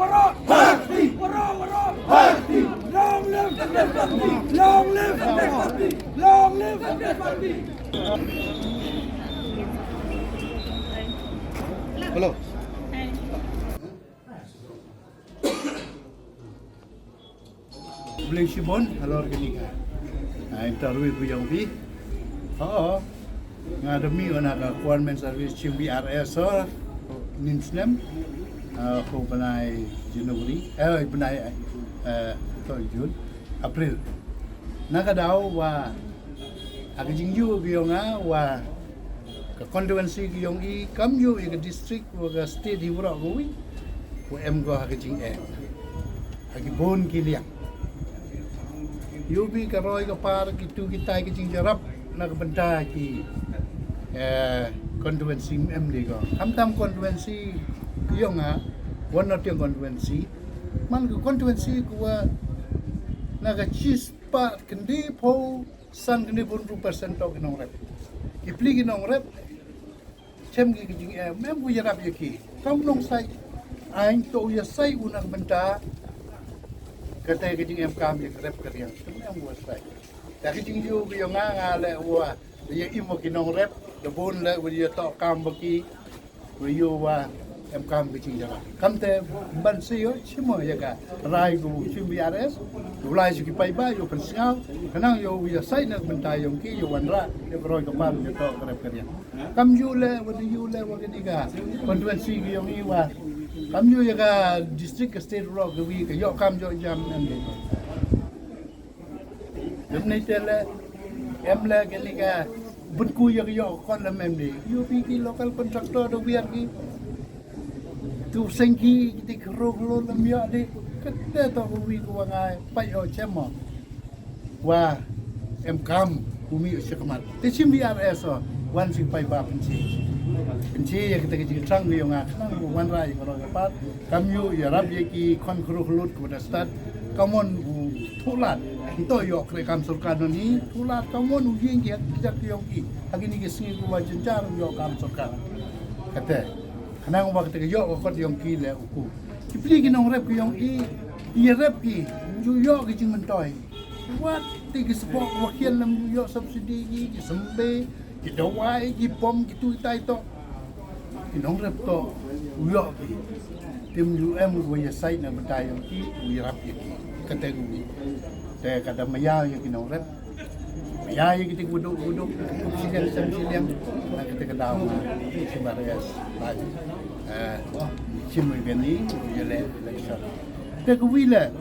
warep. Warep. Long live the death party. Long live the death party. Long live the death party. Hello. Boleh sibon, halo organika. Interview ku yang bi. Oh, ngademi ona ka Kuan Service Chim BRS Ninsnem. Ko panai Januari, panai Jun, April. Nakadaw wa agajingyu giyonga wa ka constituency giyong I kamyu I ka district wa ka state hibra ko wi. Wa em go agajing agi bon kiliang. Yubi karoy ka par kitu kita kicing jarap nak benda ki constituency MD ko. Tam constituency kiyong Nartiang Constituency man ko constituency ko naga cheese part kendi po san kendi pun 2% tok kinong rep. Ipli kinong rep chem ki kicing mem ko jarap yaki. Kam long sai aing to ya sai unak benda kata kecing kam je rep keriang semua buat sai tak kecing dia yang ngale wa dia imo kinong rep de bon le dia tok kam baki yo wa kam kecing jala kam te ban sio chimo ya ka rai gu chim BRS ulai ju ki pai ba yo pensau kanang yo ya sai nak bentai yo ki yo wanra yo roi ka pan yo tok rep keriang kam yo le wa ketiga konstituensi yo ni wa kam yo ya district state rock wi ka yo kam yo jam nanti demne tele emla kelika bunku yo kon la memdi yo pi local contractor do biar ki tu sengki kita kro lam yo de kete to wi ko ngai pai o chemo wa em kam umi sekmat te chim BRS wan sing pai ba penci ya kita kecil trang yo nga kanang wan rai ko ro pat kamyu ya rab ye ki kon khru khlut ko da start kamon thulat to yo kre kam sorkar ni thulat kamon uyeng ki jak yo ki agini ki singi ko wa jenjar yo kam sorkar kate kanang wa kete yo ko yo ki le ku kipli ki nong rep ki yo I rep ki yo ki jing mentoy what ti ki support wakil lam yo subsidi ki sembe ki dawai ki pom ki tu tai to ki nong rep to yo ki tim UM go ya sai na betai ki wi rap ki kata gu te kata maya ya ki nong rep maya ya ki guduk kupsikan samsiliang na kita kedaw si Bares lagi chimui beni ya le election te ku wi le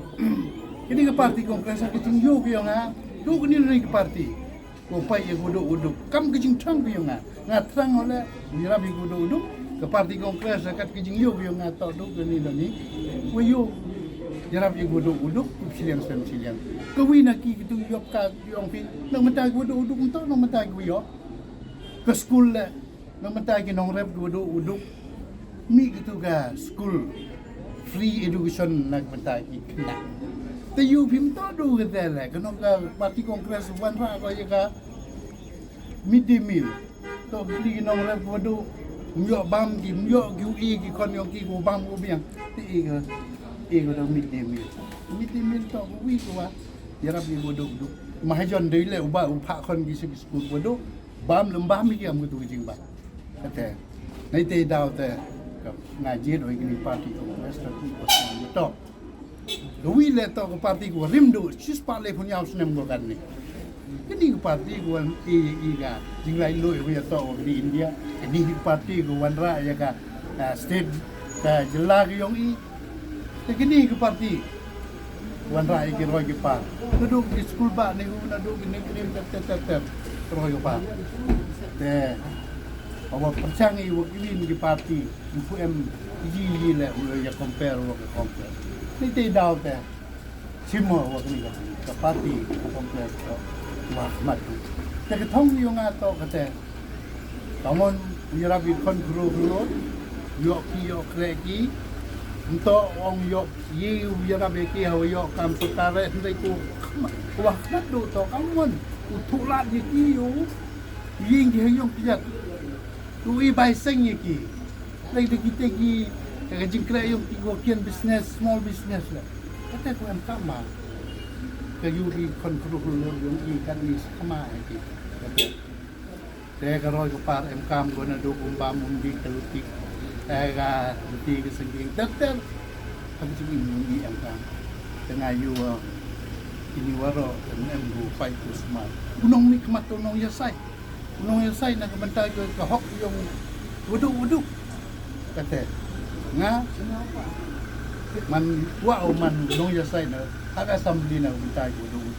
kini ke parti kongres ki ting yo ki nga du ni ni ke parti ko pai ye guduk kam ki jing thang ki nga ngatang ole wi rap guduk ke parti kongres kat ki jing yo ki nga to du ni ni ko yo jarap ye guduk siliang ke wi na ki tu yo ka yong pi nang mentai guduk to nang mentai ku yo ke school le nang mentai ki nong rep guduk mi gitu ga school free education nak mentai ki kena te yu phim to du ke le kanong ka parti kongres wan ra ko ye ka midday meal to ki nong rep guduk yo bam ki yo ki kon yo ki go bam go biang te ko do midday meal to wi ko wa yarab ni guduk mahajon dei le uba kon ki se school guduk bam lembah mi ki am tu jing ba kate nai te daw te ngaji doi kini parti kongres to wi le to ko parti ko rimdu sis pa le pun yaw snem go kan ni kini ko parti ko i ga jinglai lo wi to di India ini parti ko wan ra ya ka state ka jela ki yong i kini ko parti wan ra ki roi ki pa duduk di school ba ni na duduk ni ter roi ki pa te awak percaya wakilin di parti UM ji le ya compare ni te daw te simo wakil ka parti compare wa mat te ka thong yo nga to ka te kamon ira bi kon gro yo kreh ki nto ong yo yi ira be ki ha yo kam sutare ndai ku wa na do to kamon utulat ki yo ying ki yo ki tu i bai seng ki lai de kita ki Kaya jingkre yung kian business, small business lah. Kata ko em kama. Kayu ri kontrol yung ikan ni sama iki. Kata. Kaya karoy ko par em kam ko na do umbam undi kalutik. Kaya luti ke sengging dokter. Kami sini ni em kam. Tengah yu ini waro em go fight to smart. Unong mi kematonong yasai. Unong yasai na kabantay ko kahok yung wuduk-wuduk. Kata. Nga man wow man nong yasai na hak assembly na bantay ko wuduk.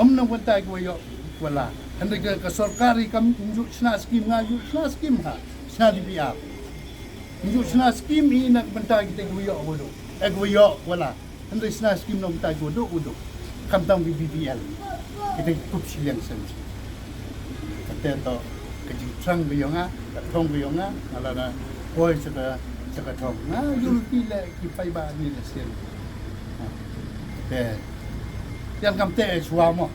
Nang bantay ko yo wala. Handa ka sorkari kam injuk sna skim nga yu sna skim ha. Sna di biar. Injuk sna skim i nak bantay kita ko yo wuduk. Ko yo wala. Handa sna skim nong bantay ko wuduk. Kam tang BBL. Kita kup silang sensi. Kata to kejing trang biyonga, katong biyonga, alana boy sa katong. Na yung pila kipay ba ni na siya. Yan kam te suwa mo.